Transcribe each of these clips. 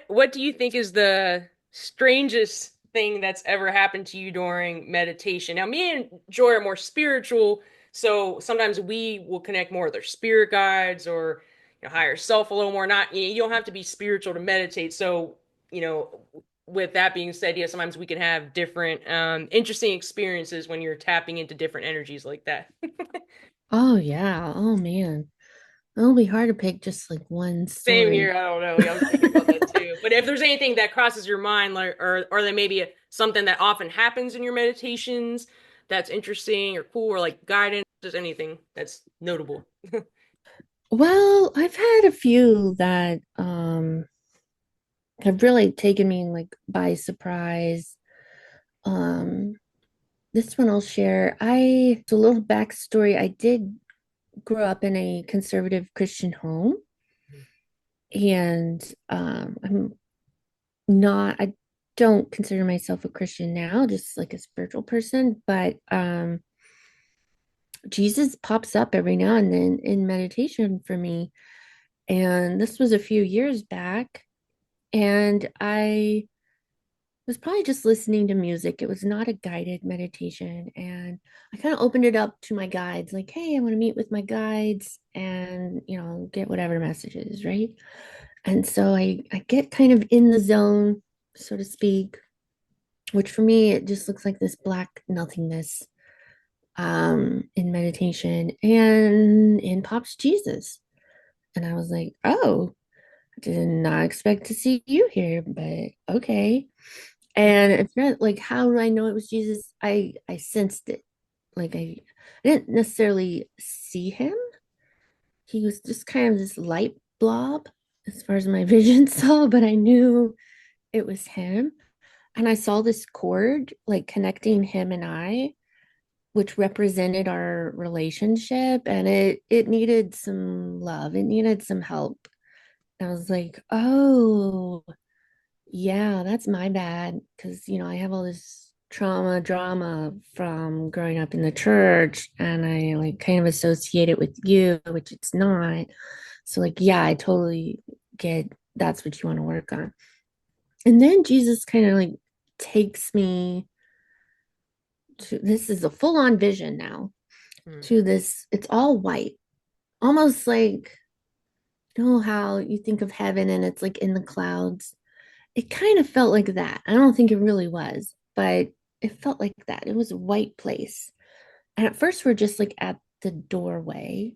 What do you think is the strangest thing that's ever happened to you during meditation? Now, me and Joy are more spiritual, so sometimes we will connect more with our spirit guides or higher self a little more. Not you don't have to be spiritual to meditate. So, you know, with that being said, yeah, sometimes we can have different interesting experiences when you're tapping into different energies like that. Oh yeah. Oh man. It'll be hard to pick just like one Same story. here. I don't know. Yeah, I was thinking about that too. But if there's anything that crosses your mind, like, or there may be something that often happens in your meditations that's interesting or cool, or like guidance, just anything that's notable. Well, I've had a few that have really taken me like by surprise. Um this one I'll share. It's a little backstory. I did grow up in a conservative Christian home, and I'm not I don't consider myself a Christian now, just like a spiritual person, but Jesus pops up every now and then in meditation for me. And this was a few years back. And I was probably just listening to music. It was not a guided meditation. And I kind of opened it up to my guides, like, hey, I want to meet with my guides and, get whatever message is, right? And so I get kind of in the zone, so to speak, which for me, it just looks like this black nothingness in meditation. And in pops Jesus. And I was like, oh, I did not expect to see you here, but okay. And it's not like, how do I know it was Jesus? I sensed it. Like I didn't necessarily see him. He was just kind of this light blob as far as my vision saw, but I knew it was him. And I saw this cord like connecting him and I, which represented our relationship, and it needed some love. It needed some help. I was like, oh, yeah, that's my bad. Because, I have all this trauma, drama from growing up in the church, and I like kind of associate it with you, which it's not. So, like, yeah, I totally get that's what you want to work on. And then Jesus kind of like takes me to this is a full on vision now Hmm. to this, it's all white, almost like, how you think of heaven and it's like in the clouds. It kind of felt like that. I don't think it really was, but it felt like that. It was a white place. And at first, we're just like at the doorway,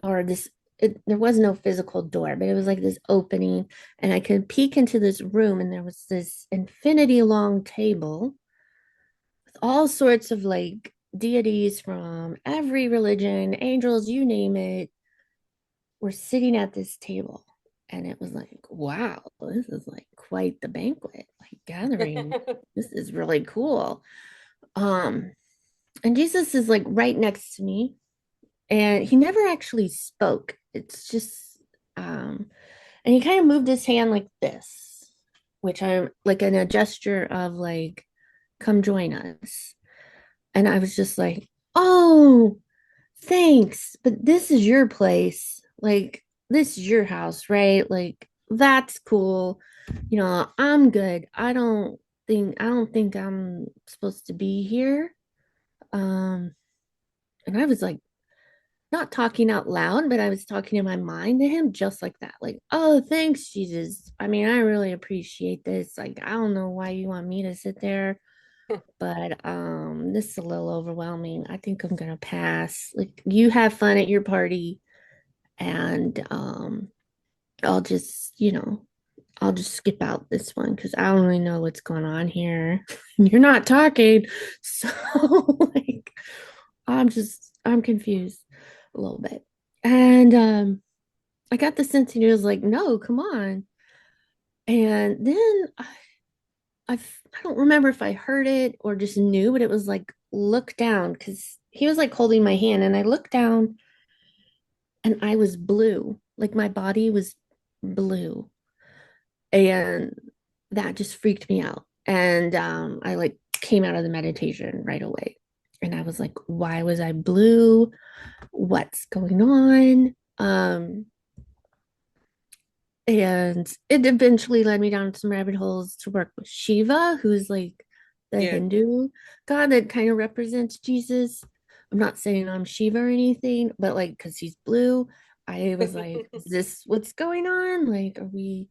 or there was no physical door, but it was like this opening. And I could peek into this room, and there was this infinity long table with all sorts of like deities from every religion, angels, you name it, were sitting at this table. And it was like, wow, this is like quite the banquet, like gathering. This is really cool. Um, and Jesus is like right next to me, and he never actually spoke. It's just, and he kind of moved his hand like this, which I'm like in a gesture of like, come join us. And I was just like, oh, thanks, but this is your place. Like, this is your house, right? Like, that's cool. I'm good. I don't think I'm supposed to be here. Um, and I was like not talking out loud, but I was talking in my mind to him just like that. Like, oh, thanks, Jesus. I mean, I really appreciate this. Like, I don't know why you want me to sit there, but this is a little overwhelming. I think I'm gonna pass. Like, you have fun at your party, and I'll just, I'll just skip out this one because I don't really know what's going on here. You're not talking. So like I'm confused a little bit. And I got the sense he was like, no, come on. And then I don't remember if I heard it or just knew, but it was like, look down, because he was like holding my hand, and I looked down and I was blue. Like my body was blue. And that just freaked me out. And I like came out of the meditation right away. And I was like, why was I blue? What's going on? And it eventually led me down some rabbit holes to work with Shiva, who's like the Yeah. Hindu god that kind of represents Jesus. I'm not saying I'm Shiva or anything, but like, because he's blue, I was like, is this what's going on? Like, are we?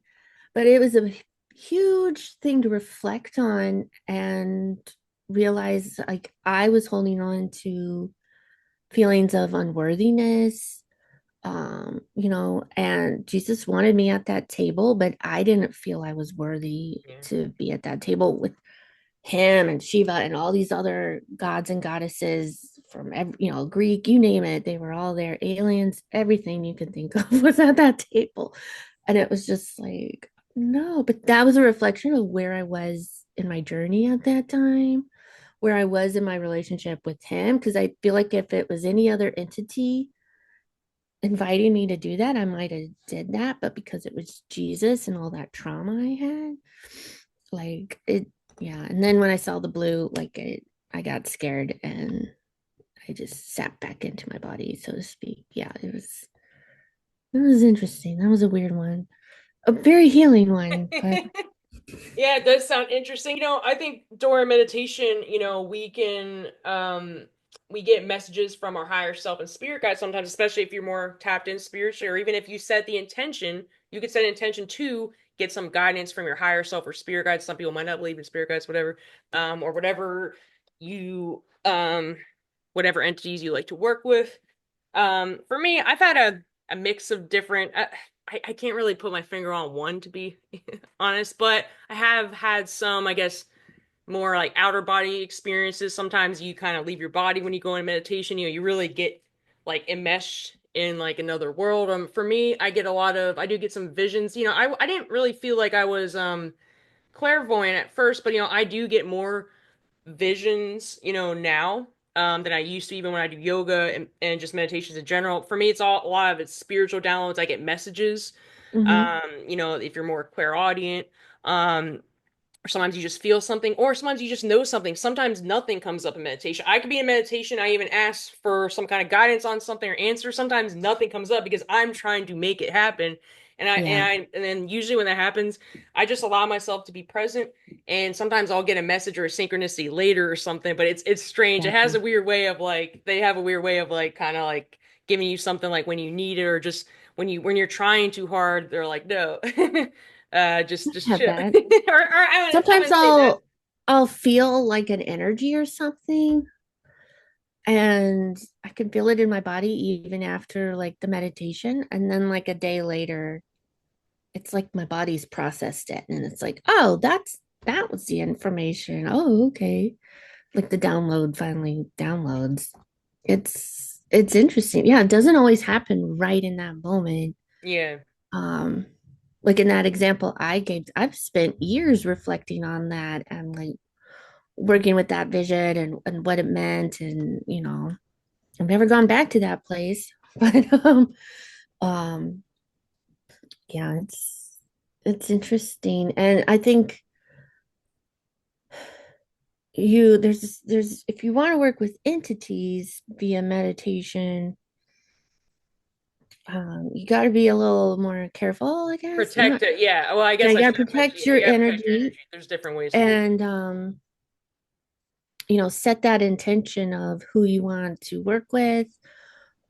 But it was a huge thing to reflect on and realize like I was holding on to feelings of unworthiness, and Jesus wanted me at that table, but I didn't feel I was worthy Yeah. to be at that table with him and Shiva and all these other gods and goddesses from every, Greek, you name it, they were all there, aliens, everything you could think of was at that table. And it was just like, no, but that was a reflection of where I was in my journey at that time, where I was in my relationship with him. Because I feel like if it was any other entity inviting me to do that, I might have did that, but because it was Jesus and all that trauma I had, like it, yeah. And then when I saw the blue, I got scared and I just sat back into my body, so to speak. Yeah, it was interesting. That was a weird one, a very healing one, but Yeah, it does sound interesting. I think during meditation, we get messages from our higher self and spirit guides sometimes, especially if you're more tapped in spiritually, or even if you set the intention, you could set an intention to get some guidance from your higher self or spirit guides. Some people might not believe in spirit guides, whatever, or you whatever entities you like to work with. For me, I've had a mix of different. I can't really put my finger on one to be honest, but I have had some, I guess, more like outer body experiences. Sometimes you kind of leave your body when you go in meditation. You really get like enmeshed in like another world. For me, I do get some visions. I didn't really feel like I was clairvoyant at first, but I do get more visions, now than I used to, even when I do yoga and just meditations in general. For me, a lot of it's spiritual downloads. I get messages. mm-hmm. If you're more clairaudient, um, or sometimes you just feel something, or sometimes you just know something. Sometimes nothing comes up in meditation. I could be in meditation, I even ask for some kind of guidance on something or answer. Sometimes nothing comes up because I'm trying to make it happen. Yeah, And then usually when that happens, I just allow myself to be present. And sometimes I'll get a message or a synchronicity later or something. But it's strange. It has exactly. a weird way of like they have a weird way of like kind of like giving you something like when you need it, or just when you're trying too hard, they're like, no. Just I have chill. that. Or I Sometimes wouldn't say that. I'll feel like an energy or something, and I can feel it in my body even after like the meditation. And then like a day later, it's like my body's processed it and it's like, oh, that was the information. Oh, okay. Like the download finally downloads. It's interesting. Yeah, it doesn't always happen right in that moment. Yeah. Um, like in that example I gave, I've spent years reflecting on that and like working with that vision and what it meant. And I've never gone back to that place. But um yeah, it's interesting. And I think there's if you want to work with entities via meditation, you got to be a little more careful, I guess. I'm not. Protect it. Yeah. Well, I Yeah, guess you I got should to have mentioned. protect Yeah, your you gotta protect your energy energy. There's different ways to do it. and set that intention of who you want to work with.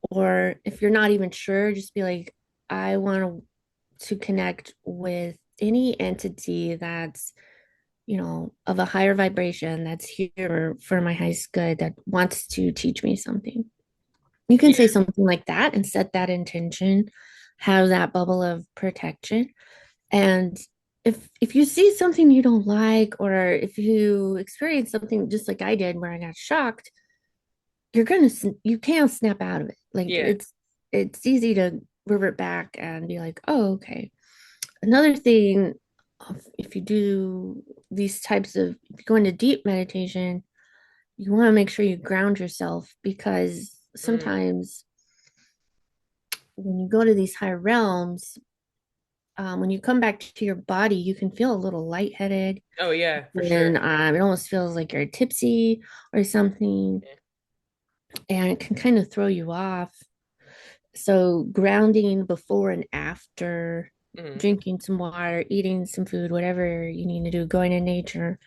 Or if you're not even sure, just be like, I want to connect with any entity that's of a higher vibration, that's here for my highest good, that wants to teach me something. You can say Yeah. something like that and set that intention, have that bubble of protection. And if you see something you don't like, or if you experience something just like I did where I got shocked, you can't snap out of it. Like Yeah. it's easy to revert back and be like, oh, okay. Another thing, if you do these types of, if you go into deep meditation, you want to make sure you ground yourself, because Mm. sometimes when you go to these higher realms, when you come back to your body, you can feel a little lightheaded, Oh yeah, for sure. and it almost feels like you're tipsy or something. and it can kind of throw you off. So grounding before and after, Hmm. drinking some water, eating some food, whatever you need to do, going in nature,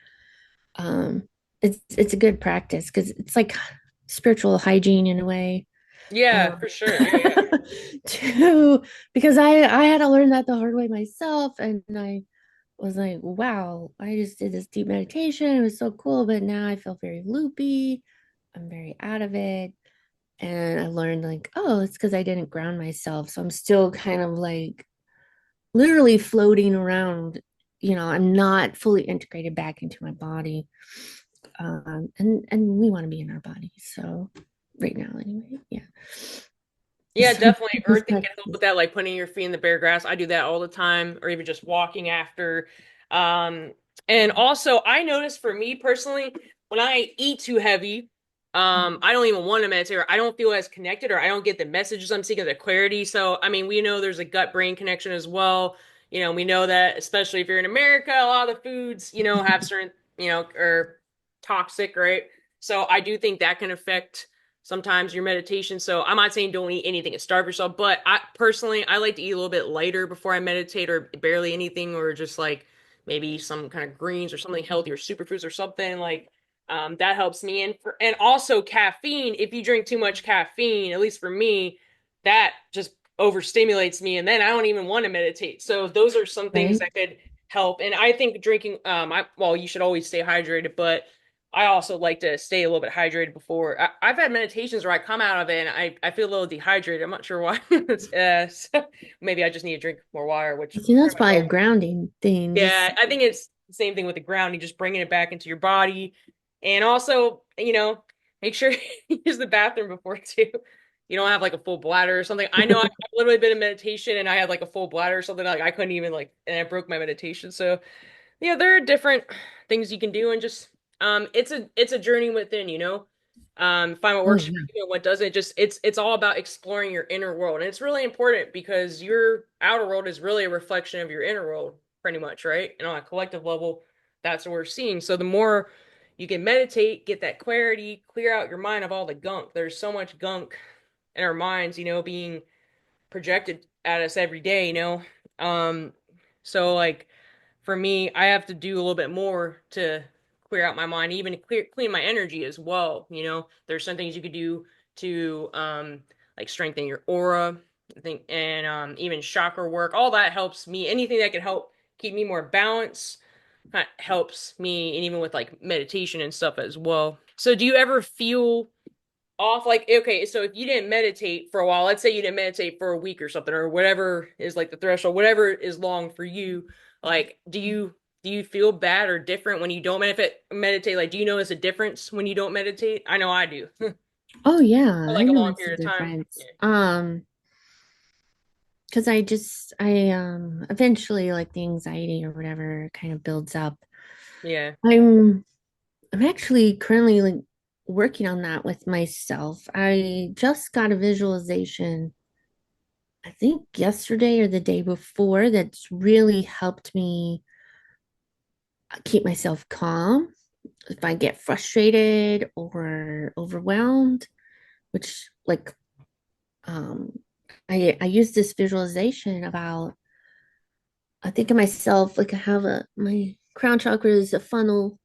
um, it's a good practice because it's like spiritual hygiene in a way. Yeah, Um, for sure. Yeah, yeah. to because I had to learn that the hard way myself, and I was like, wow, I just did this deep meditation. It was so cool, but now I feel very loopy. I'm very out of it. And I learned like, oh, it's because I didn't ground myself. So I'm still kind of like literally floating around. I'm not fully integrated back into my body. And we want to be in our body. So right now, anyway, yeah. Yeah, So definitely. this Earthing can help practice, with that, like putting your feet in the bare grass. I do that all the time, or even just walking after. Um, and also, I notice for me personally, when I eat too heavy, I don't even want to meditate, or I don't feel as connected, or I don't get the messages I'm seeking, the clarity. So, I mean, we know there's a gut-brain connection as well. We know that, especially if you're in America, a lot of the foods, have certain, are toxic, right? So I do think that can affect sometimes your meditation. So I'm not saying don't eat anything and starve yourself, but I personally I like to eat a little bit lighter before I meditate, or barely anything, or just like maybe some kind of greens or something healthy or superfoods or something like that helps me. And also caffeine. If you drink too much caffeine, at least for me, that just overstimulates me, and then I don't even want to meditate. So those are some things right? that could help. And I think drinking, well, you should always stay hydrated, but I also like to stay a little bit hydrated before. I've had meditations where I come out of it and I feel a little dehydrated. I'm not sure why. So maybe I just need to drink more water, which See, that's pretty much probably a always. grounding thing. Yeah, Just I think it's the same thing with the grounding, just bringing it back into your body. And also, make sure you use the bathroom before too. You don't have like a full bladder or something. I know I've literally been in meditation and I had like a full bladder or something. Like I couldn't even like, and I broke my meditation. So yeah, there are different things you can do, and just it's a journey within, find what oh works for yeah. you and what doesn't. Just it's all about exploring your inner world. And it's really important because your outer world is really a reflection of your inner world, pretty much, right? And on a collective level, that's what we're seeing. So the more you can meditate, get that clarity, clear out your mind of all the gunk. There's so much gunk in our minds, being projected at us every day, Um, so like for me, I have to do a little bit more to clear out my mind, even clean my energy as well. There's some things you could do to like strengthen your aura, I think, and even chakra work. All that helps me. Anything that can help keep me more balanced helps me, and even with like meditation and stuff as well. So, do you ever feel off, like, okay, so if you didn't meditate for a while, let's say you didn't meditate for a week or something, or whatever is like the threshold, whatever is long for you, like do you feel bad or different when you don't meditate? Like, do you notice a difference when you don't meditate? I know I do. Oh yeah, For I like a long noticed the period of time. difference. Because I eventually like the anxiety or whatever kind of builds up. Yeah. I'm I'm actually currently like working on that with myself. I just got a visualization, I think yesterday or the day before, that's really helped me keep myself calm if I get frustrated or overwhelmed, which like um I use this visualization about, I think of myself like I have a my crown chakra is a funnel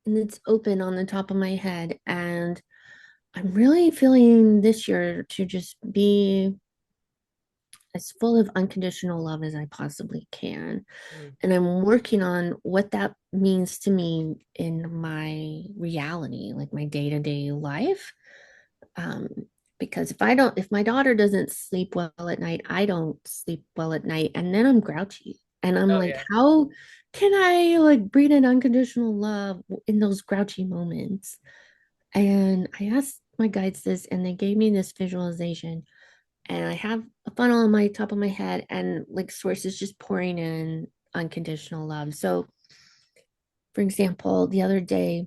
and it's open on the top of my head, and I'm really feeling this year to just be as full of unconditional love as I possibly can. Mm. And I'm working on what that means to me in my reality, like my day-to-day life. Um, because if my daughter doesn't sleep well at night, I don't sleep well at night, and then I'm grouchy. And I'm Oh like, yeah. how can I like breathe in unconditional love in those grouchy moments? And I asked my guides this, and they gave me this visualization. And I have a funnel on my top of my head, and like source is just pouring in unconditional love. So, for example, the other day,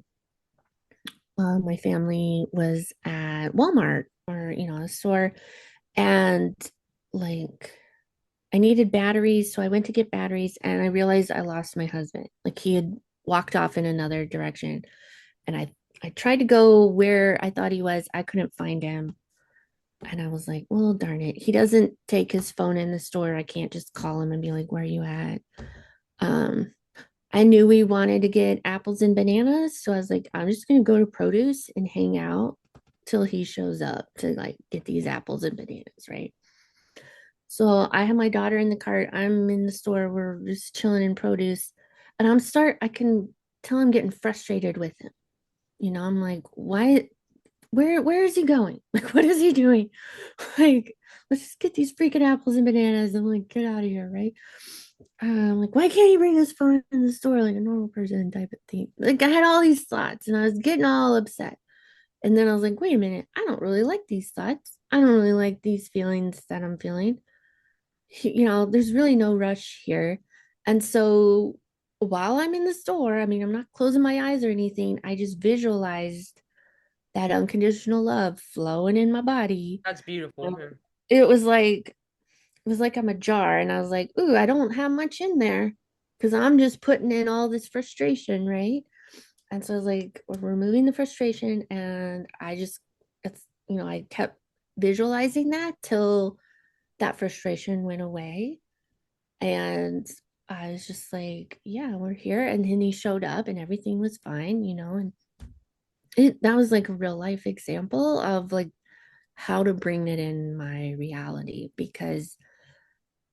my family was at Walmart or a store, and like I needed batteries, so I went to get batteries, and I realized I lost my husband. Like he had walked off in another direction, and I tried to go where I thought he was. I couldn't find him. And I was like, well, darn it. He doesn't take his phone in the store. I can't just call him and be like, where are you at? Um, I knew we wanted to get apples and bananas. So I was like, I'm just going to go to produce and hang out till he shows up to like get these apples and bananas, right? So I have my daughter in the cart. I'm in the store. We're just chilling in produce. And I can tell I'm getting frustrated with him. I'm like, why, where is he going? Like, what is he doing? Like, let's just get these freaking apples and bananas. I'm like, get out of here, right? I'm like, why can't he bring his phone in the store like a normal person type of thing? Like, I had all these thoughts and I was getting all upset. And then I was like, wait a minute, I don't really like these thoughts. I don't really like these feelings that I'm feeling. There's really no rush here. And so while I'm in the store, I mean, I'm not closing my eyes or anything. I just visualized that unconditional love flowing in my body. That's beautiful. Yeah. It was like I'm a jar, and I was like, "Ooh, I don't have much in there because I'm just putting in all this frustration, right?" And so I was like, we're removing the frustration, and I kept visualizing that till that frustration went away, and I was just like, "Yeah, we're here." And then he showed up, and everything was fine, and that was like a real life example of like how to bring it in my reality because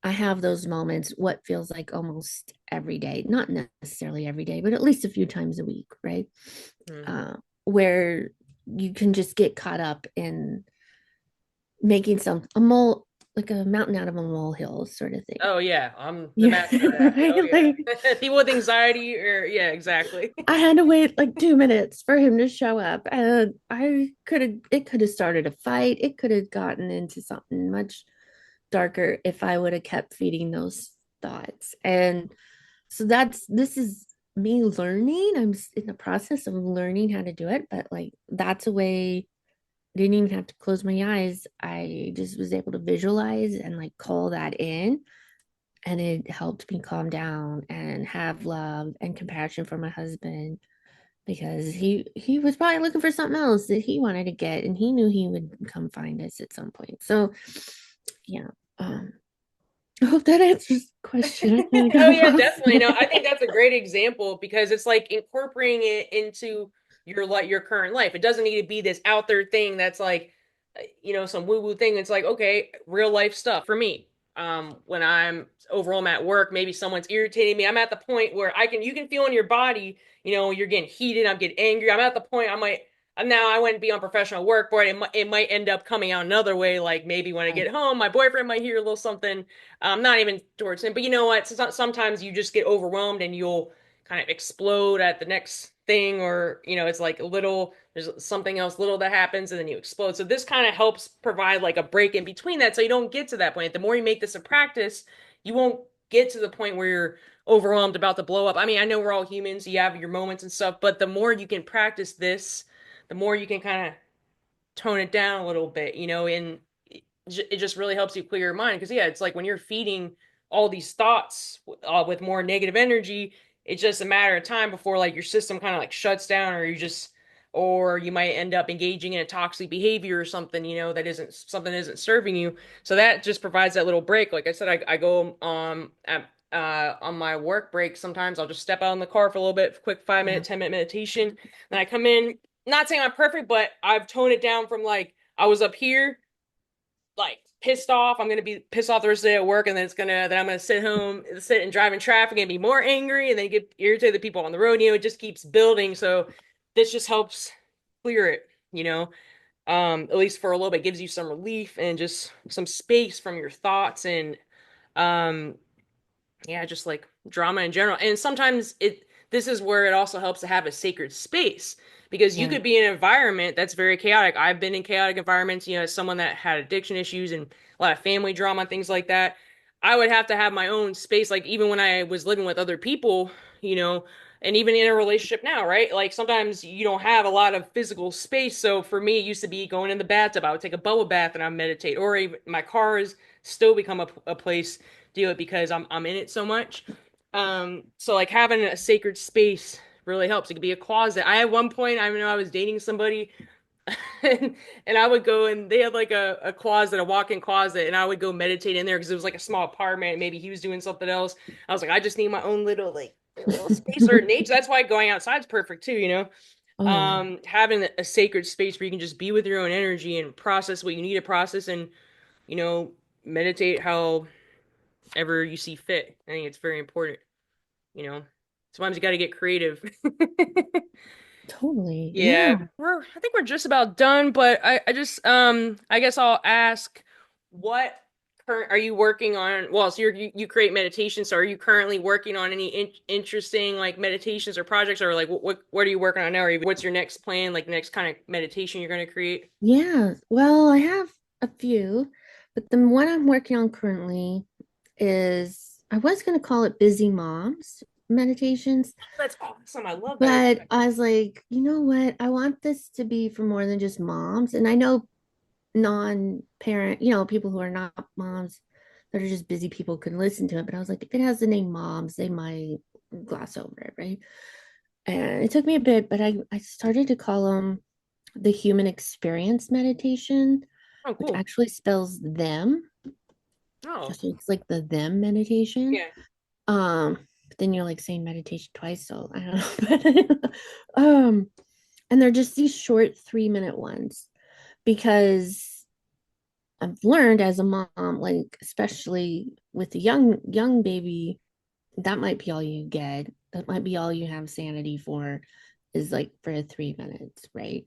I have those moments, what feels like almost every day, not necessarily every day, but at least a few times a week, right? Mhm. Where you can just get caught up in making like a mountain out of a molehill sort of thing. Oh yeah, I'm the Yeah, master of that. Oh right. Like yeah. People with anxiety or yeah, exactly. I had to wait like 2 minutes for him to show up, and it could have started a fight. It could have gotten into something much darker if I would have kept feeding those thoughts. And so this is me learning. I'm in the process of learning how to do it, but like that's a way I didn't even have to close my eyes. I just was able to visualize and like call that in. And it helped me calm down and have love and compassion for my husband because he was probably looking for something else that he wanted to get and he knew he would come find us at some point. So yeah. Um, I hope that answers the question. I kind of Oh got yeah, lost definitely. No, I there. think that's a great example because it's like incorporating it into your current life. It doesn't need to be this out there thing that's like some woo woo thing. It's like okay, real life stuff for me. When I'm overall I'm at work, maybe someone's irritating me. I'm at the point where you can feel in your body, you're getting heated. I'm getting angry. I'm at the point I might now I wouldn't be on professional work, but it might end up coming out another way. Like maybe when I get Right. home, my boyfriend might hear a little something not even towards him, but you know what? Sometimes you just get overwhelmed and you'll kind of explode at the next thing, or it's like there's something else little that happens, and then you explode. So this kind of helps provide like a break in between that, so you don't get to that point. The more you make this a practice, you won't get to the point where you're overwhelmed about to blow up. I mean, I know we're all humans, you have your moments and stuff, but the more you can practice this, the more you can kind of tone it down a little bit, and it just really helps you clear your mind. Because yeah, it's like when you're feeding all these thoughts with more negative energy, it's just a matter of time before like your system kind of like shuts down, or you might end up engaging in a toxic behavior or something, that isn't serving you. So that just provides that little break. Like I said, I go on my work break, sometimes I'll just step out in the car for a little bit, quick 5 minute, Yeah. 10 minute meditation. Then I come in, not saying I'm perfect, but I've toned it down from like I was up here, like pissed off. I'm gonna be pissed off the rest of the day at work, and then I'm gonna sit home, sit and drive in traffic, and be more angry, and then get irritated at the people on the road. It just keeps building. So this just helps clear it. At least for a little bit, gives you some relief and just some space from your thoughts and um yeah, just like drama in general. And sometimes this is where it also helps to have a sacred space because you Yeah. could be in an environment that's very chaotic. I've been in chaotic environments, as someone that had addiction issues and a lot of family drama, things like that. I would have to have my own space, like even when I was living with other people, you know, and even in a relationship now, right? Like sometimes you don't have a lot of physical space. So for me, it used to be going in the bathtub. I would take a bubble bath and I meditate, or even my car has still become a place do it because I'm in it so much. So like having a sacred space really helps. It could be a closet. I at one point, I know I was dating somebody and, and I would go and they had like a closet, a walk-in closet, and I would go meditate in there because it was like a small apartment. Maybe he was doing something else. I was like, I just need my own little like little space or nature. That's why going outside is perfect too, you know. Oh yeah, Having a sacred space where you can just be with your own energy and process what you need to process and, you know, meditate however you see fit. I think it's very important, you know. Sometimes you got to get creative. totally. Yeah, Yeah. I think we're just about done, but I just I guess I'll ask what current are you working on? Well, so you create meditation, so are you currently working on any interesting like meditations or projects or like what are you working on now or even what's your next plan, like next kind of meditation you're going to create? Yeah. Well, I have a few, but the one I'm working on currently is I was going to call it Busy Moms Meditations, Oh, that's awesome. I love that. but I was like, you know what? I want this to be for more than just moms. And I know non-parent, people who are not moms that are just busy people can listen to it. But I was like, if it has the name moms, they might gloss over it, right? And it took me a bit, but I started to call them the human experience meditation, Oh, which cool. actually spells them. Oh, Just so it's like the them meditation. yeah. But then you're like saying meditation twice, so I don't know. But and they're just these short 3-minute ones because I've learned as a mom, like especially with a young baby, that might be all you get. That might be all you have sanity for, is like for 3 minutes, right?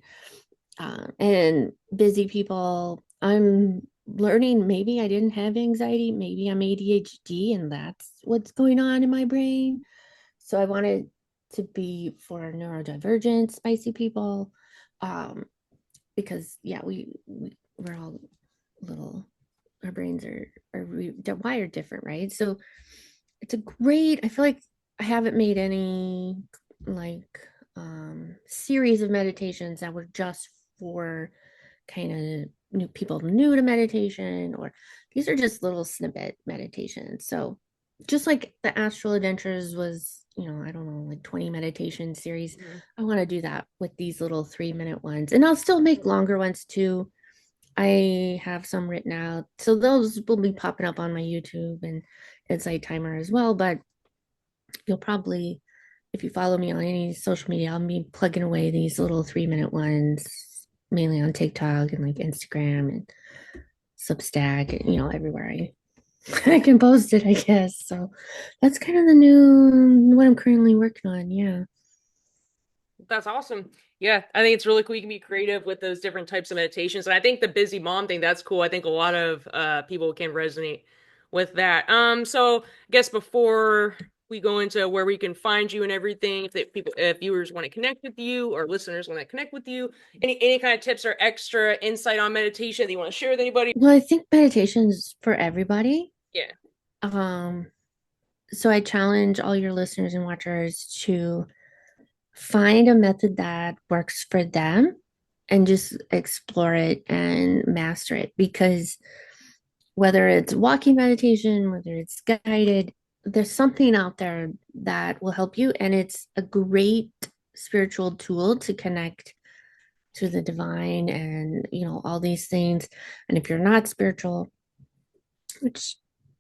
And busy people, I'm learning maybe I didn't have anxiety, maybe I'm ADHD, and that's what's going on in my brain. So I wanted to be for neurodivergent, spicy people, um, because yeah, we're all little. Our brains are wired different, right? So it's a great. I feel like I haven't made any like series of meditations that were just for kind of new people new to meditation, or these are just little snippet meditations. So just like the Astral Adventures was, I don't know, like 20 meditation series, Mhm. I want to do that with these little 3-minute ones. And I'll still make longer ones too. I have some written out. So those will be popping up on my YouTube and Insight Timer as well. But you'll probably, if you follow me on any social media, I'll be plugging away these little 3-minute ones, mainly on TikTok and like Instagram and Substack, and everywhere I can post it, I guess. So that's kind of the new what I'm currently working on. Yeah. That's awesome. Yeah, I think it's really cool. You can be creative with those different types of meditations. And I think the busy mom thing, that's cool. I think a lot of people can resonate with that. So I guess before we go into where we can find you and everything, if viewers want to connect with you or listeners want to connect with you, any kind of tips or extra insight on meditation that you want to share with anybody? Well, I think meditation is for everybody. Yeah. Um, so I challenge all your listeners and watchers to find a method that works for them and just explore it and master it, because whether it's walking meditation, whether it's guided, there's something out there that will help you, and it's a great spiritual tool to connect to the divine and all these things. And if you're not spiritual, which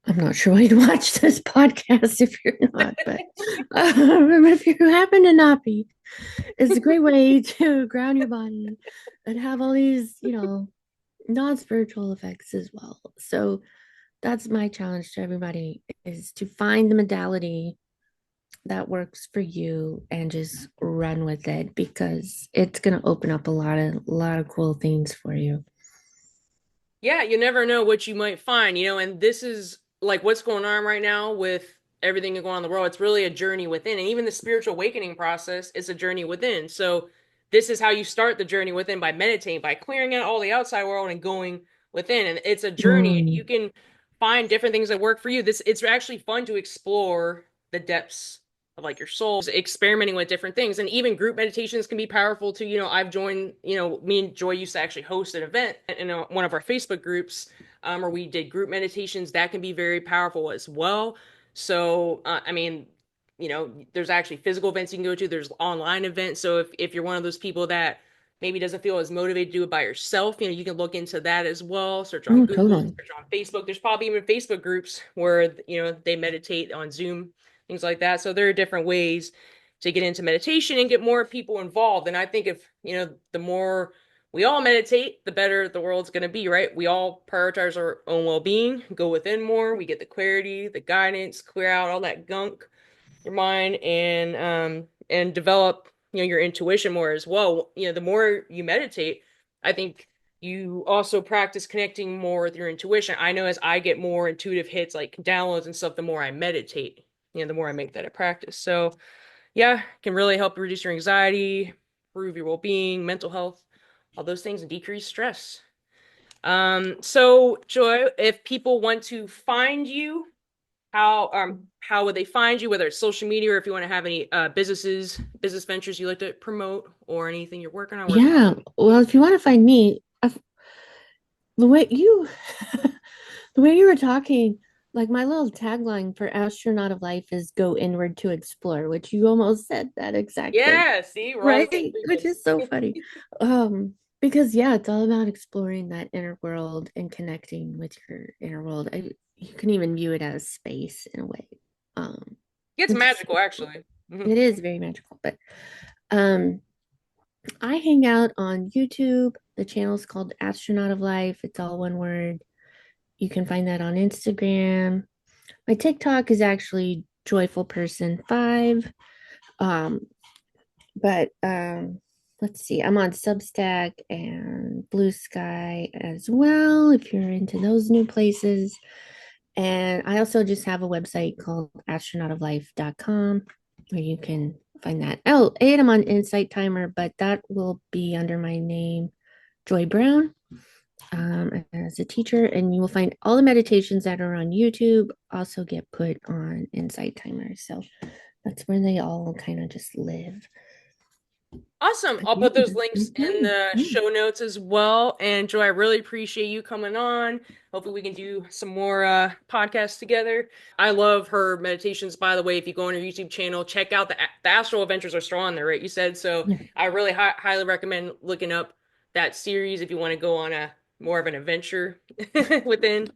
I'm not sure why you'd watch this podcast if you're not, but if you happen to not be, it's a great way to ground your body and have all these, non-spiritual effects as well. So that's my challenge to everybody, is to find the modality that works for you and just run with it, because it's going to open up a lot of cool things for you. Yeah, you never know what you might find, and this is like what's going on right now with everything going on in the world. It's really a journey within, and even the spiritual awakening process is a journey within. So, this is how you start the journey within by meditating, by clearing out all the outside world and going within. And it's a journey, and you Mm, can find different things that work for you. It's actually fun to explore the depths of like your soul, experimenting with different things. And even group meditations can be powerful too. I've joined, me and Joy used to actually host an event in one of our Facebook groups, where we did group meditations. That can be very powerful as well. So, I mean, there's actually physical events you can go to, there's online events. So if you're one of those people that maybe doesn't feel as motivated to do it by yourself, you can look into that as well. Search on Oh, Google, totally. search on Facebook. There's probably even Facebook groups where, they meditate on Zoom, things like that. So there are different ways to get into meditation and get more people involved. And I think if, the more we all meditate, the better the world's going to be, right? We all prioritize our own well-being, go within more, we get the clarity, the guidance, clear out all that gunk your mind, and develop your intuition more as well. The more you meditate, I think you also practice connecting more with your intuition. I know as I get more intuitive hits like downloads and stuff, the more I meditate, the more I make that a practice. So yeah, it can really help reduce your anxiety, improve your well-being, mental health, all those things, and decrease stress. So Joy, if people want to find you, how would they find you, whether it's social media or if you want to have any business ventures you like to promote or anything you're working on, where can Yeah. Well, if you want to find me, the way you the way you were talking, like my little tagline for Astronaut of Life is go inward to explore, which you almost said that exact thing, Yeah, see, we're on the same right? Which is so frequency. funny. Because yeah, it's all about exploring that inner world and connecting with your inner world. You can even view it as space in a way. Um, It's which is magical, actually. Mhm. it is very magical. But um I hang out on YouTube. The channel is called Astronaut of Life. It's all one word. You can find that on Instagram. My TikTok is actually Joyful Person 5. Um, but let's see. I'm on Substack and Blue Sky as well if you're into those new places. And I also just have a website called astronautoflife.com where you can find that. Oh, and I'm on Insight Timer, but that will be under my name, Joy Brown, as a teacher. And you will find all the meditations that are on YouTube also get put on Insight Timer. So that's where they all kind of just live. Awesome. But I'll put those yeah, links in mhm, the yeah, show notes as well. And Joy, I really appreciate you coming on. Hopefully we can do some more podcasts together. I love her meditations, by the way. If you go on her YouTube channel, check out the Astral Adventures are still on there, right? You said so. yeah. I really highly recommend looking up that series if you want to go on a more of an adventure within.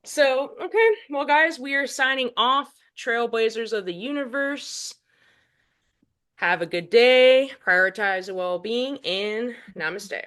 So, okay. Well, guys, we are signing off. Trailblazers of the universe. Have a good day, prioritize well being, and namaste.